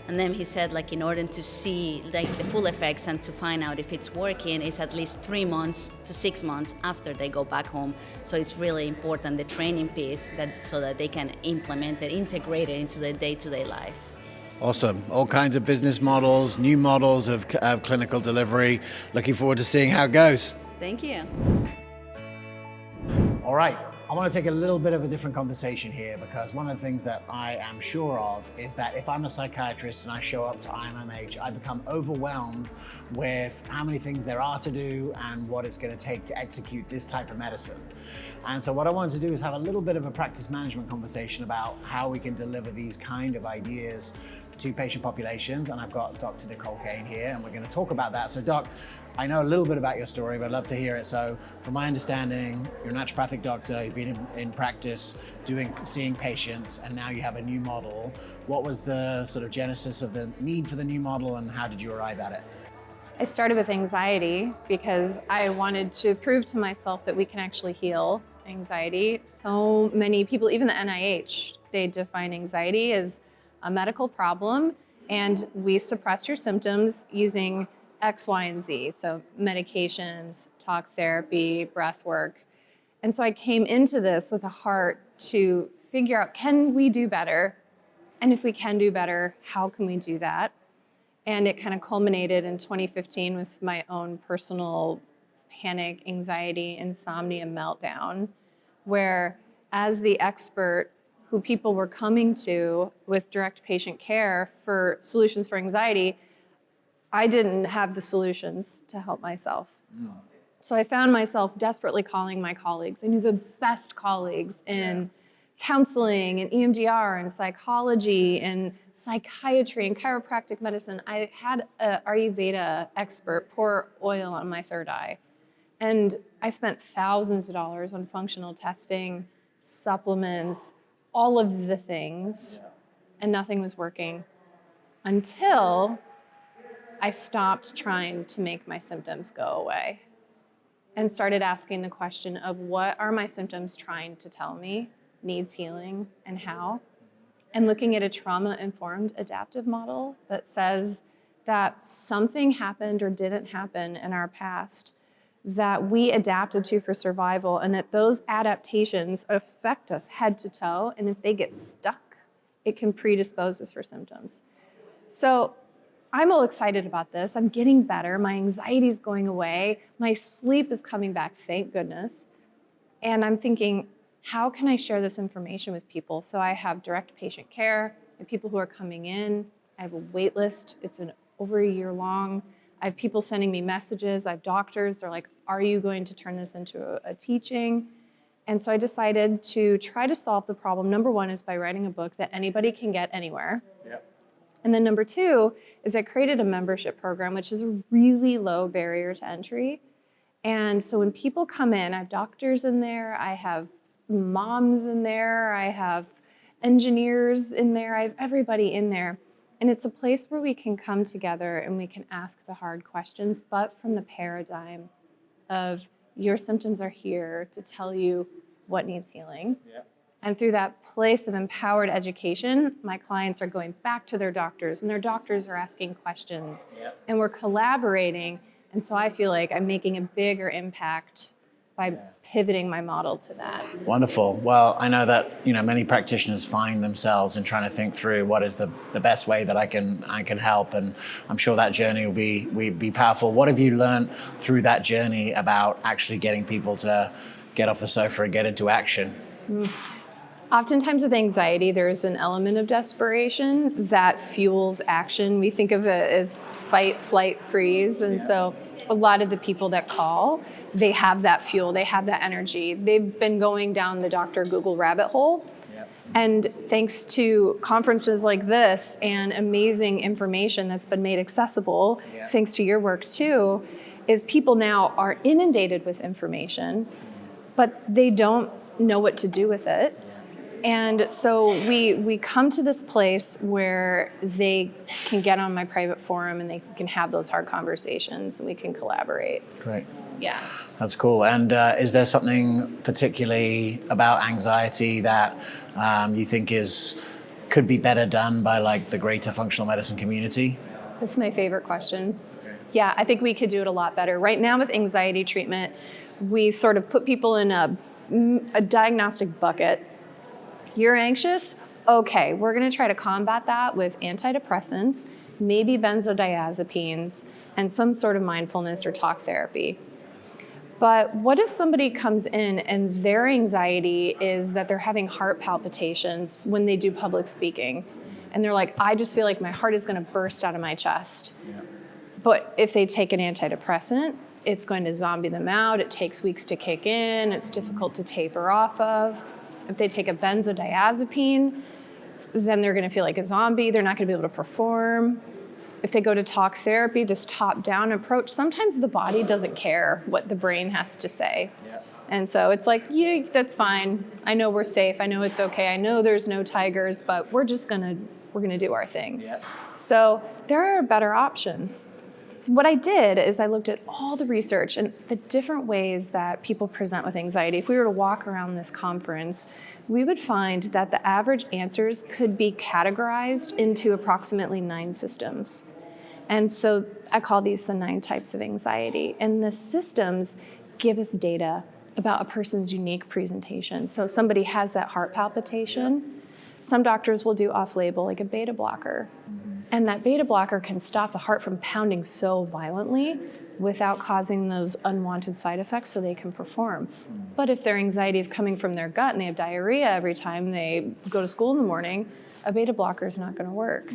And then he said, like, in order to see like the full effects and to find out if it's working, it's at least 3 months to 6 months after they go back home. So it's really important, the training piece, so that they can implement it, integrate it into their day-to-day life. Awesome. All kinds of business models, new models of clinical delivery. Looking forward to seeing how it goes. Thank you. All right. I want to take a little bit of a different conversation here, because one of the things that I am sure of is that if I'm a psychiatrist and I show up to IMMH, I become overwhelmed with how many things there are to do and what it's going to take to execute this type of medicine. And so what I wanted to do is have a little bit of a practice management conversation about how we can deliver these kind of ideas to patient populations. And I've got Dr. Nicole Kane here, and we're going to talk about that. So Doc, I know a little bit about your story, but I'd love to hear it. So from my understanding, you're a naturopathic doctor, you've been in practice seeing patients, and now you have a new model. What was the sort of genesis of the need for the new model, and how did you arrive at it? I started with anxiety because I wanted to prove to myself that we can actually heal anxiety. So many people, even the NIH, they define anxiety as a medical problem, and we suppress your symptoms using X, Y, and Z. So medications, talk therapy, breath work. And so I came into this with a heart to figure out, can we do better? And if we can do better, how can we do that? And it kind of culminated in 2015 with my own personal panic, anxiety, insomnia meltdown, where as the expert who people were coming to with direct patient care for solutions for anxiety, I didn't have the solutions to help myself. So I found myself desperately calling my colleagues. I knew the best colleagues in counseling and EMDR and psychology and psychiatry and chiropractic medicine. I had an Ayurveda expert pour oil on my third eye. And I spent thousands of dollars on functional testing, supplements, all of the things, and nothing was working until I stopped trying to make my symptoms go away and started asking the question of, what are my symptoms trying to tell me needs healing and how? And looking at a trauma-informed adaptive model that says that something happened or didn't happen in our past that we adapted to for survival, and that those adaptations affect us head to toe, and if they get stuck, it can predispose us for symptoms. So I'm all excited about this. I'm getting better. My anxiety is going away. My sleep is coming back, thank goodness. And I'm thinking, how can I share this information with people? So I have direct patient care, and people who are coming in. I have a wait list. It's over a year long. I have people sending me messages. I have doctors. They're like, are you going to turn this into a teaching? And so I decided to try to solve the problem. Number one is by writing a book that anybody can get anywhere. Yep. And then number two is I created a membership program, which is a really low barrier to entry. And so when people come in, I have doctors in there, I have moms in there, I have engineers in there, I have everybody in there. And it's a place where we can come together and we can ask the hard questions, but from the paradigm of your symptoms are here to tell you what needs healing. Yeah. And through that place of empowered education, my clients are going back to their doctors, and their doctors are asking questions. Yeah. And we're collaborating. And so I feel like I'm making a bigger impact by pivoting my model to that. Wonderful. Well, I know that many practitioners find themselves in trying to think through what is the best way that I can help, and I'm sure that journey will be powerful. What have you learned through that journey about actually getting people to get off the sofa and get into action? Oftentimes with anxiety, there's an element of desperation that fuels action. We think of it as fight, flight, freeze, and so a lot of the people that call, they have that fuel, they have that energy. They've been going down the Dr. Google rabbit hole. Yep. And thanks to conferences like this and amazing information that's been made accessible, thanks to your work too, is people now are inundated with information, but they don't know what to do with it. And so we come to this place where they can get on my private forum and they can have those hard conversations and we can collaborate. Great. Yeah. That's cool. And is there something particularly about anxiety that you think could be better done by like the greater functional medicine community? That's my favorite question. Yeah, I think we could do it a lot better. Right now with anxiety treatment, we sort of put people in a diagnostic bucket. You're anxious? Okay, we're gonna try to combat that with antidepressants, maybe benzodiazepines, and some sort of mindfulness or talk therapy. But what if somebody comes in and their anxiety is that they're having heart palpitations when they do public speaking? And they're like, I just feel like my heart is gonna burst out of my chest. Yeah. But if they take an antidepressant, it's going to zombie them out. It takes weeks to kick in. It's difficult to taper off of. If they take a benzodiazepine, then they're gonna feel like a zombie. They're not gonna be able to perform. If they go to talk therapy, this top-down approach, sometimes the body doesn't care what the brain has to say. Yeah. And so it's like, yeah, that's fine. I know we're safe. I know it's okay. I know there's no tigers, but we're gonna do our thing. Yeah. So there are better options. So what I did is I looked at all the research and the different ways that people present with anxiety. If we were to walk around this conference, we would find that the average answers could be categorized into approximately 9 systems. And so I call these the 9 types of anxiety. And the systems give us data about a person's unique presentation. So somebody has that heart palpitation. Some doctors will do off-label, like a beta blocker. And that beta blocker can stop the heart from pounding so violently without causing those unwanted side effects so they can perform. But if their anxiety is coming from their gut and they have diarrhea every time they go to school in the morning, a beta blocker is not gonna work.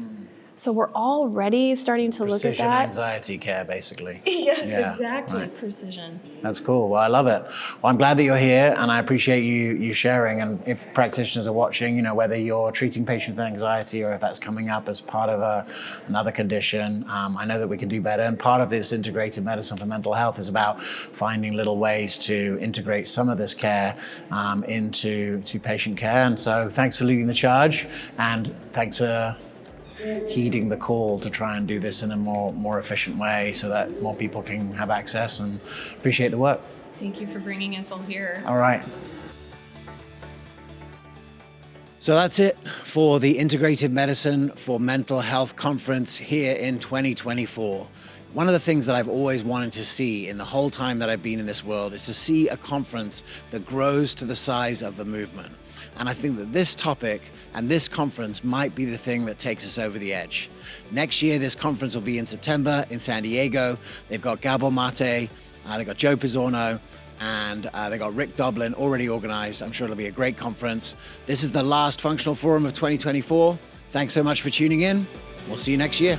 So we're already starting to look at that. Precision anxiety care, basically. Yes, Yeah, exactly, right. precision. That's cool. Well, I love it. Well, I'm glad that you're here, and I appreciate you sharing. And if practitioners are watching, whether you're treating patients with anxiety or if that's coming up as part of another condition, I know that we can do better. And part of this integrated medicine for mental health is about finding little ways to integrate some of this care into patient care. And so thanks for leading the charge, and thanks for heeding the call to try and do this in a more efficient way so that more people can have access, and appreciate the work. Thank you for bringing us all here. All right. So that's it for the Integrated Medicine for Mental Health Conference here in 2024. One of the things that I've always wanted to see in the whole time that I've been in this world is to see a conference that grows to the size of the movement. And I think that this topic and this conference might be the thing that takes us over the edge. Next year, this conference will be in September in San Diego. They've got Gabor Mate, they've got Joe Pizzorno, and they've got Rick Doblin already organized. I'm sure it'll be a great conference. This is the last Functional Forum of 2024. Thanks so much for tuning in. We'll see you next year.